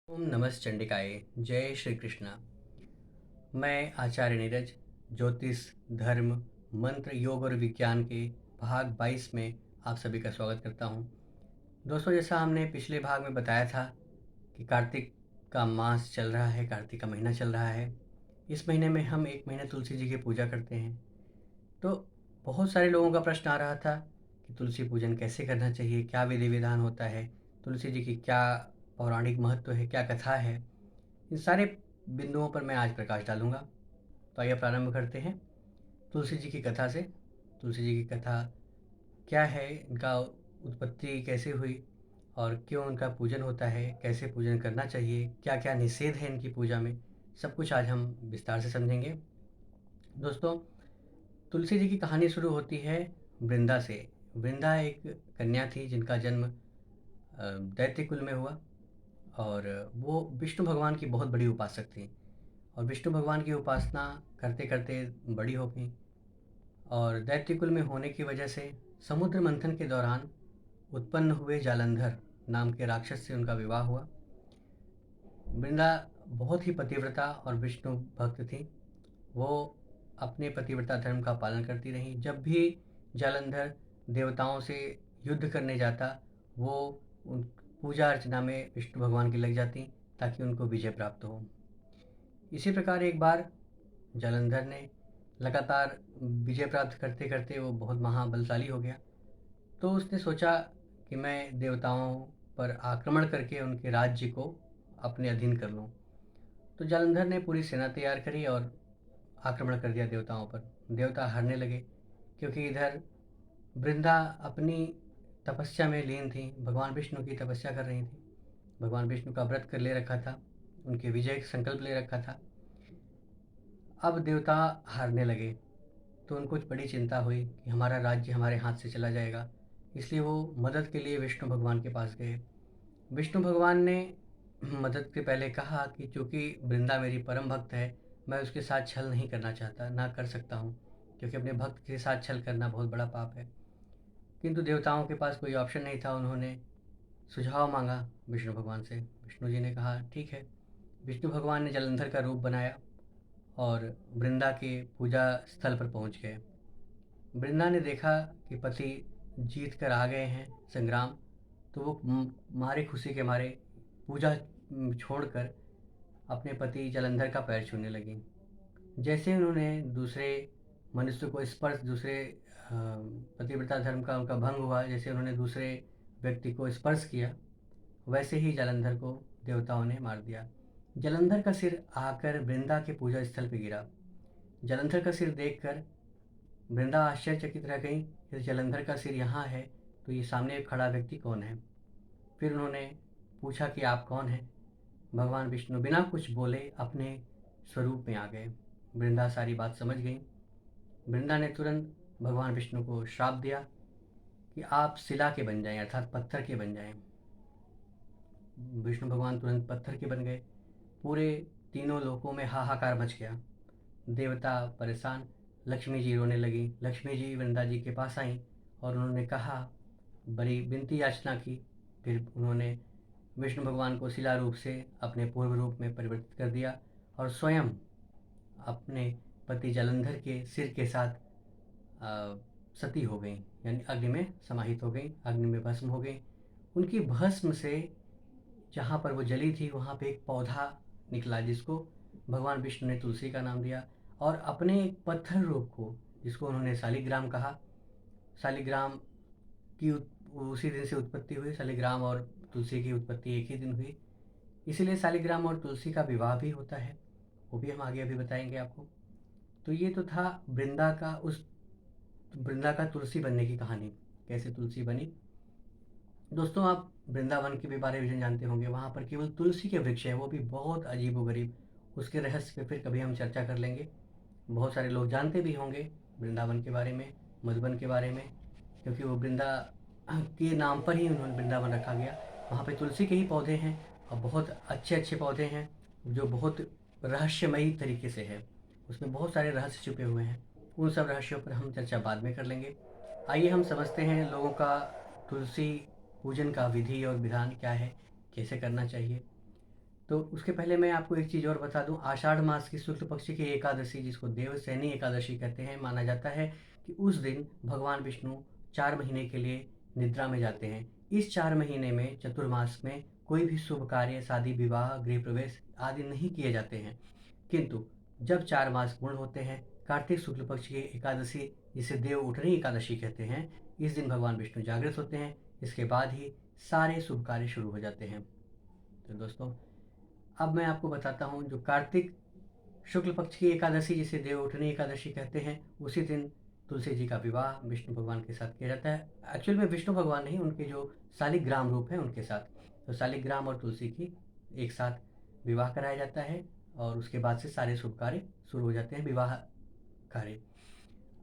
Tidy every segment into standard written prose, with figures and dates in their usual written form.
ओम नमः चंडिकाय। जय श्री कृष्णा। मैं आचार्य नीरज ज्योतिष धर्म मंत्र योग और विज्ञान के भाग 22 में आप सभी का स्वागत करता हूं। दोस्तों, जैसा हमने पिछले भाग में बताया था कि कार्तिक का मास चल रहा है, कार्तिक का महीना चल रहा है। इस महीने में हम एक महीने तुलसी जी की पूजा करते हैं। तो बहुत सारे लोगों का प्रश्न आ रहा था कि तुलसी पूजन कैसे करना चाहिए, क्या विधि विधान होता है, तुलसी जी की क्या पौराणिक महत्व है, क्या कथा है। इन सारे बिंदुओं पर मैं आज प्रकाश डालूंगा। तो आइए प्रारंभ करते हैं तुलसी जी की कथा से। तुलसी जी की कथा क्या है, इनका उत्पत्ति कैसे हुई और क्यों इनका पूजन होता है, कैसे पूजन करना चाहिए, क्या क्या निषेध है इनकी पूजा में, सब कुछ आज हम विस्तार से समझेंगे। दोस्तों, तुलसी जी की कहानी शुरू होती है वृंदा से। वृंदा एक कन्या थी जिनका जन्म दैत्य कुल में हुआ और वो विष्णु भगवान की बहुत बड़ी उपासक थी और विष्णु भगवान की उपासना करते करते बड़ी हो गई और दैत्य कुल में होने की वजह से समुद्र मंथन के दौरान उत्पन्न हुए जालंधर नाम के राक्षस से उनका विवाह हुआ। वृंदा बहुत ही पतिव्रता और विष्णु भक्त थी। वो अपने पतिव्रता धर्म का पालन करती रही। जब भी जालंधर देवताओं से युद्ध करने जाता, वो उन पूजा अर्चना में विष्णु भगवान की लग जाती ताकि उनको विजय प्राप्त हो। इसी प्रकार एक बार जालंधर ने लगातार विजय प्राप्त करते करते वो बहुत महाबलशाली हो गया। तो उसने सोचा कि मैं देवताओं पर आक्रमण करके उनके राज्य को अपने अधीन कर लूं। तो जालंधर ने पूरी सेना तैयार करी और आक्रमण कर दिया देवताओं पर। देवता हारने लगे क्योंकि इधर वृंदा अपनी तपस्या में लीन थी, भगवान विष्णु की तपस्या कर रही थी, भगवान विष्णु का व्रत कर ले रखा था, उनके विजय का संकल्प ले रखा था। अब देवता हारने लगे तो उनको बड़ी चिंता हुई कि हमारा राज्य हमारे हाथ से चला जाएगा। इसलिए वो मदद के लिए विष्णु भगवान के पास गए। विष्णु भगवान ने मदद के पहले कहा कि चूंकि वृंदा मेरी परम भक्त है, मैं उसके साथ छल नहीं करना चाहता, ना कर सकता हूँ, क्योंकि अपने भक्त के साथ छल करना बहुत बड़ा पाप है। किंतु देवताओं के पास कोई ऑप्शन नहीं था। उन्होंने सुझाव मांगा विष्णु भगवान से। विष्णु जी ने कहा ठीक है। विष्णु भगवान ने जलंधर का रूप बनाया और वृंदा के पूजा स्थल पर पहुंच गए। वृंदा ने देखा कि पति जीत कर आ गए हैं संग्राम, तो वो मारे खुशी के मारे पूजा छोड़कर अपने पति जलंधर का पैर छूने लगी। जैसे उन्होंने दूसरे मनुष्य को स्पर्श, दूसरे पतिव्रता धर्म का उनका भंग हुआ, जैसे उन्होंने दूसरे व्यक्ति को स्पर्श किया, वैसे ही जालंधर को देवताओं ने मार दिया। जालंधर का सिर आकर वृंदा के पूजा स्थल पर गिरा। जालंधर का सिर देखकर वृंदा आश्चर्यचकित रह गई। इस जालंधर का सिर यहाँ है तो ये सामने खड़ा व्यक्ति कौन है। फिर उन्होंने पूछा कि आप कौन हैं। भगवान विष्णु बिना कुछ बोले अपने स्वरूप में आ गए। वृंदा सारी बात समझ गई। वृंदा ने तुरंत भगवान विष्णु को श्राप दिया कि आप शिला के बन जाएं, अर्थात पत्थर के बन जाएं। विष्णु भगवान तुरंत पत्थर के बन गए। पूरे तीनों लोकों में हाहाकार मच गया। देवता परेशान। लक्ष्मी जी रोने लगी। लक्ष्मी जी वृंदा जी के पास आई और उन्होंने कहा, बड़ी विनती याचना की। फिर उन्होंने विष्णु भगवान को शिला रूप से अपने पूर्व रूप में परिवर्तित कर दिया और स्वयं अपने पति जालंधर के सिर के साथ सती हो गई, यानी अग्नि में समाहित हो गई, अग्नि में भस्म हो गई। उनकी भस्म से जहाँ पर वो जली थी वहाँ पे एक पौधा निकला जिसको भगवान विष्णु ने तुलसी का नाम दिया और अपने एक पत्थर रूप को, जिसको उन्होंने शालिग्राम कहा। शालिग्राम की उसी दिन से उत्पत्ति हुई। शालिग्राम और तुलसी की उत्पत्ति एक ही दिन हुई, इसीलिए शालिग्राम और तुलसी का विवाह भी होता है। वो भी हम आगे अभी बताएंगे आपको। तो ये तो था वृंदा का तुलसी बनने की कहानी, कैसे तुलसी बनी। दोस्तों, आप वृंदावन के भी बारे में जानते होंगे। वहाँ पर केवल तुलसी के वृक्ष है, वो भी बहुत अजीबोगरीब। उसके रहस्य पे फिर कभी हम चर्चा कर लेंगे। बहुत सारे लोग जानते भी होंगे वृंदावन के बारे में, मधुबन के बारे में, क्योंकि वो वृंदा के नाम पर ही उन्होंने वृंदावन रखा गया। वहाँ पे तुलसी के ही पौधे हैं और बहुत अच्छे अच्छे पौधे हैं जो बहुत रहस्यमयी तरीके से है। उसमें बहुत सारे रहस्य छुपे हुए हैं। उन सब रहस्यों पर हम चर्चा बाद में कर लेंगे। आइए हम समझते हैं लोगों का तुलसी पूजन का विधि और विधान क्या है, कैसे करना चाहिए। तो उसके पहले मैं आपको एक चीज़ और बता दूं, आषाढ़ मास की शुक्ल पक्ष की एकादशी, जिसको देवसैनी एकादशी कहते हैं, माना जाता है कि उस दिन भगवान विष्णु 4 महीने के लिए निद्रा में जाते हैं। इस 4 महीने में, चतुर्मास में, कोई भी शुभ कार्य, शादी विवाह, गृह प्रवेश आदि नहीं किए जाते हैं। किंतु जब 4 मास पूर्ण होते हैं, कार्तिक शुक्ल पक्ष की एकादशी, जिसे देव उठनी एकादशी कहते हैं, इस दिन भगवान विष्णु जागृत होते हैं। इसके बाद ही सारे शुभ कार्य शुरू हो जाते हैं। तो दोस्तों, अब मैं आपको बताता हूँ, जो कार्तिक शुक्ल पक्ष की एकादशी, जिसे देव उठनी एकादशी कहते हैं, उसी दिन तुलसी जी का विवाह विष्णु भगवान के साथ किया जाता है। एक्चुअल में विष्णु भगवान नहीं, उनके जो शालिग्राम रूप हैं उनके साथ। तो शालिग्राम और तुलसी की एक साथ विवाह कराया जाता है, और उसके बाद से सारे शुभ कार्य शुरू हो जाते हैं, विवाह कार्य।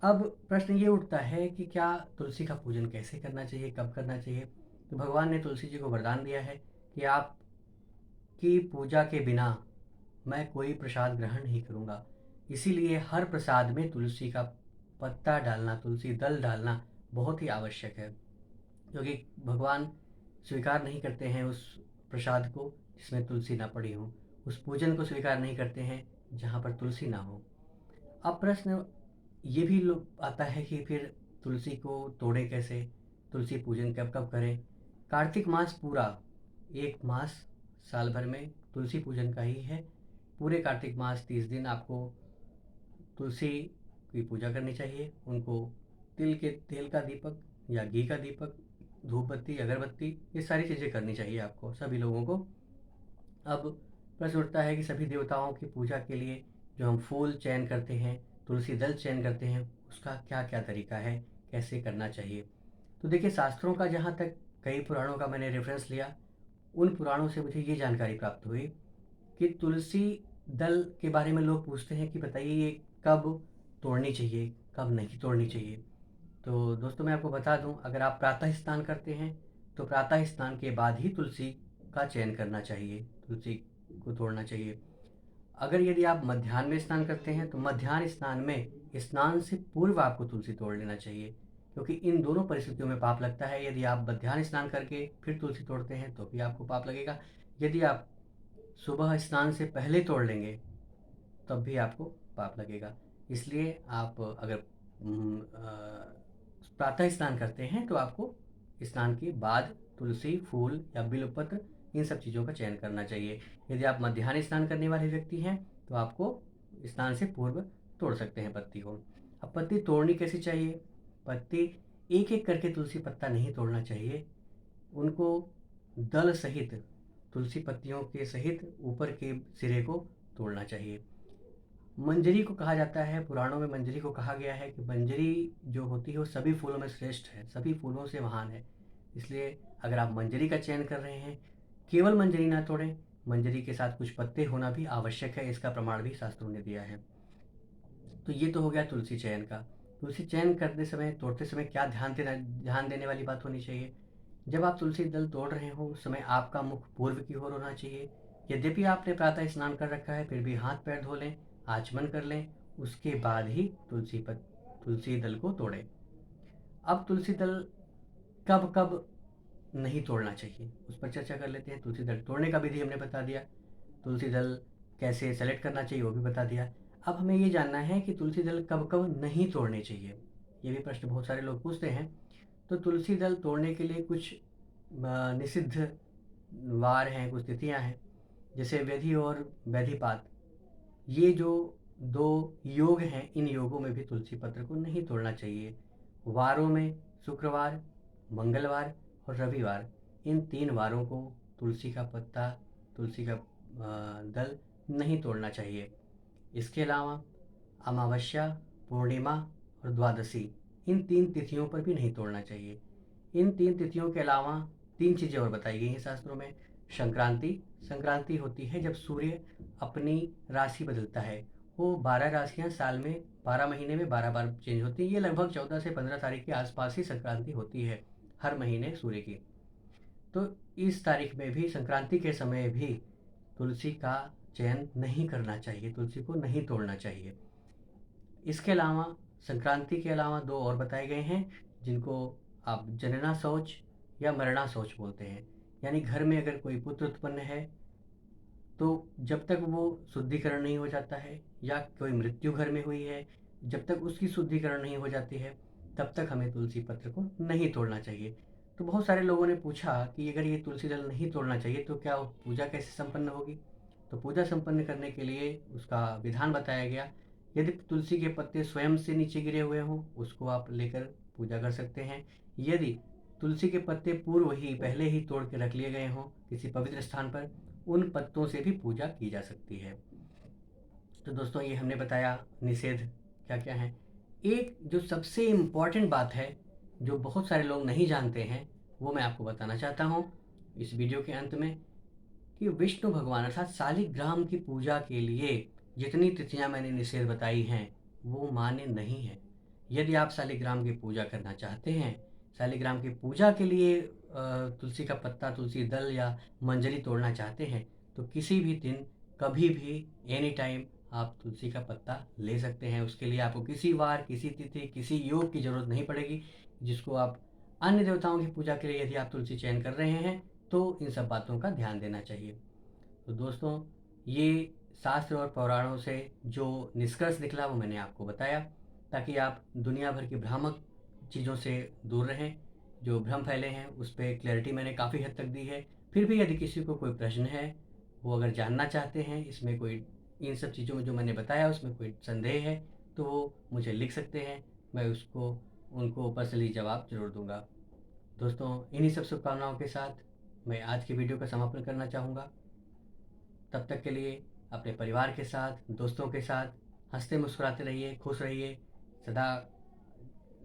अब प्रश्न ये उठता है कि क्या तुलसी का पूजन कैसे करना चाहिए, कब करना चाहिए। तो भगवान ने तुलसी जी को वरदान दिया है कि आपकी पूजा के बिना मैं कोई प्रसाद ग्रहण नहीं करूँगा। इसीलिए हर प्रसाद में तुलसी का पत्ता डालना, तुलसी दल डालना बहुत ही आवश्यक है, क्योंकि भगवान स्वीकार नहीं करते हैं उस प्रसाद को जिसमें तुलसी ना पड़ी हो, उस पूजन को स्वीकार नहीं करते हैं जहाँ पर तुलसी ना हो। अब प्रश्न ये भी आता है कि फिर तुलसी को तोड़ें कैसे, तुलसी पूजन कब कब करें। कार्तिक मास पूरा, एक मास साल भर में तुलसी पूजन का ही है। पूरे कार्तिक मास 30 दिन आपको तुलसी की पूजा करनी चाहिए। उनको तेल का दीपक या घी का दीपक, धूप बत्ती, अगरबत्ती, ये सारी चीज़ें करनी चाहिए आपको, सभी लोगों को। अब प्रश्न उठता है कि सभी देवताओं की पूजा के लिए जो हम फूल चयन करते हैं, तुलसी दल चयन करते हैं, उसका क्या क्या तरीका है, कैसे करना चाहिए। तो देखिए, शास्त्रों का जहाँ तक, कई पुराणों का मैंने रेफरेंस लिया, उन पुराणों से मुझे ये जानकारी प्राप्त हुई कि तुलसी दल के बारे में लोग पूछते हैं कि बताइए ये कब तोड़नी चाहिए, कब नहीं तोड़नी चाहिए। तो दोस्तों, मैं आपको बता दूं, अगर आप प्रातः स्नान करते हैं तो प्रातः स्नान के बाद ही तुलसी का चयन करना चाहिए, तुलसी को तोड़ना चाहिए। अगर यदि आप मध्याह्न में स्नान करते हैं तो मध्याह्न स्नान में स्नान से पूर्व आपको तुलसी तोड़ लेना चाहिए, क्योंकि इन दोनों परिस्थितियों में पाप लगता है। यदि आप मध्याह्न स्नान करके फिर तुलसी तोड़ते हैं तो भी आपको पाप लगेगा। यदि आप सुबह स्नान से पहले तोड़ लेंगे तब भी आपको पाप लगेगा। इसलिए आप अगर प्रातः स्नान करते हैं तो आपको स्नान के बाद तुलसी, फूल या बिल्वपत्र, इन सब चीज़ों का चयन करना चाहिए। यदि आप मध्याह्न स्नान करने वाले व्यक्ति हैं तो आपको स्नान से पूर्व तोड़ सकते हैं पत्ती को। अब पत्ती तोड़नी कैसी चाहिए। पत्ती एक एक करके तुलसी पत्ता नहीं तोड़ना चाहिए, उनको दल सहित, तुलसी पत्तियों के सहित ऊपर के सिरे को तोड़ना चाहिए। मंजरी को कहा जाता है, पुराणों में मंजरी को कहा गया है कि मंजरी जो होती है वो सभी फूलों में श्रेष्ठ है, सभी फूलों से महान है। इसलिए अगर आप मंजरी का चयन कर रहे हैं, केवल मंजरी ना तोड़ें, मंजरी के साथ कुछ पत्ते होना भी आवश्यक है, इसका प्रमाण भी शास्त्रों ने दिया है। तो ये तो हो गया तुलसी चयन का। तुलसी चयन करते समय, तोड़ते समय क्या ध्यान देने वाली बात होनी चाहिए। जब आप तुलसी दल तोड़ रहे हो उस समय आपका मुख पूर्व की ओर होना चाहिए। यद्यपि आपने प्रातः स्नान कर रखा है, फिर भी हाथ पैर धो लें, आचमन कर लें, उसके बाद ही तुलसी दल को तोड़ें। अब तुलसी दल कब कब नहीं तोड़ना चाहिए, उस पर चर्चा कर लेते हैं। तुलसी दल तोड़ने का विधि हमने बता दिया, तुलसी दल कैसे सेलेक्ट करना चाहिए वो भी बता दिया। अब हमें ये जानना है कि तुलसी दल कब कब नहीं तोड़ने चाहिए। ये भी प्रश्न बहुत सारे लोग पूछते हैं। तो तुलसी दल तोड़ने के लिए कुछ निषिद्ध वार हैं, कुछ तिथियां हैं, जैसे व्यधि और व्यधिपात। ये जो दो योग हैं, इन योगों में भी तुलसी पत्र को नहीं तोड़ना चाहिए। वारों में शुक्रवार, मंगलवार और रविवार, इन 3 वारों को तुलसी का पत्ता, तुलसी का दल नहीं तोड़ना चाहिए। इसके अलावा अमावस्या, पूर्णिमा और द्वादशी, इन 3 तिथियों पर भी नहीं तोड़ना चाहिए। इन 3 तिथियों के अलावा 3 चीज़ें और बताई गई हैं शास्त्रों में। संक्रांति, संक्रांति होती है जब सूर्य अपनी राशि बदलता है। वो 12 राशियाँ साल में, 12 महीने में 12 बार चेंज होती हैं। ये लगभग 14 से 15 तारीख के आसपास ही संक्रांति होती है हर महीने सूर्य की। तो इस तारीख में भी, संक्रांति के समय भी, तुलसी का चयन नहीं करना चाहिए, तुलसी को नहीं तोड़ना चाहिए। इसके अलावा, संक्रांति के अलावा 2 और बताए गए हैं, जिनको आप जनना शौच या मरना शौच बोलते हैं। यानी घर में अगर कोई पुत्र उत्पन्न है तो जब तक वो शुद्धिकरण नहीं हो जाता है या कोई मृत्यु घर में हुई है, जब तक उसकी शुद्धिकरण नहीं हो जाती है, तब तक हमें तुलसी पत्र को नहीं तोड़ना चाहिए। तो बहुत सारे लोगों ने पूछा कि अगर ये तुलसी दल नहीं तोड़ना चाहिए तो क्या पूजा कैसे संपन्न होगी? तो पूजा संपन्न करने के लिए उसका विधान बताया गया। यदि तुलसी के पत्ते स्वयं से नीचे गिरे हुए हों, उसको आप लेकर पूजा कर सकते हैं। यदि तुलसी के पत्ते पूर्व ही पहले ही तोड़ के रख लिए गए हों किसी पवित्र स्थान पर, उन पत्तों से भी पूजा की जा सकती है। तो दोस्तों, ये हमने बताया निषेध क्या क्या है। एक जो सबसे इम्पॉर्टेंट बात है, जो बहुत सारे लोग नहीं जानते हैं, वो मैं आपको बताना चाहता हूँ इस वीडियो के अंत में, कि विष्णु भगवान अर्थात शालिग्राम की पूजा के लिए जितनी तिथियां मैंने निषेध बताई हैं, वो मान्य नहीं है। यदि आप शालिग्राम की पूजा करना चाहते हैं, शालिग्राम की पूजा के लिए तुलसी का पत्ता, तुलसी दल या मंजरी तोड़ना चाहते हैं, तो किसी भी दिन, कभी भी, एनी टाइम आप तुलसी का पत्ता ले सकते हैं। उसके लिए आपको किसी वार, किसी तिथि, किसी योग की जरूरत नहीं पड़ेगी। जिसको आप अन्य देवताओं की पूजा के लिए यदि आप तुलसी चयन कर रहे हैं, तो इन सब बातों का ध्यान देना चाहिए। तो दोस्तों, ये शास्त्र और पुराणों से जो निष्कर्ष निकला वो मैंने आपको बताया, ताकि आप दुनिया भर की भ्रामक चीज़ों से दूर रहें। जो भ्रम फैले हैं उस पर क्लैरिटी मैंने काफ़ी हद तक दी है। फिर भी यदि किसी को कोई प्रश्न है, वो अगर जानना चाहते हैं इसमें कोई, इन सब चीज़ों में जो मैंने बताया उसमें कोई संदेह है, तो वो मुझे लिख सकते हैं। मैं उसको उनको पर्सनली जवाब ज़रूर दूंगा। दोस्तों, इन्हीं सब शुभकामनाओं के साथ मैं आज की वीडियो का समापन करना चाहूँगा। तब तक के लिए अपने परिवार के साथ, दोस्तों के साथ हंसते मुस्कुराते रहिए, खुश रहिए, सदा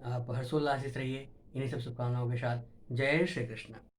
आप हर्षोल्लासित रहिए। इन्हीं सब शुभकामनाओं के साथ जय श्री कृष्ण।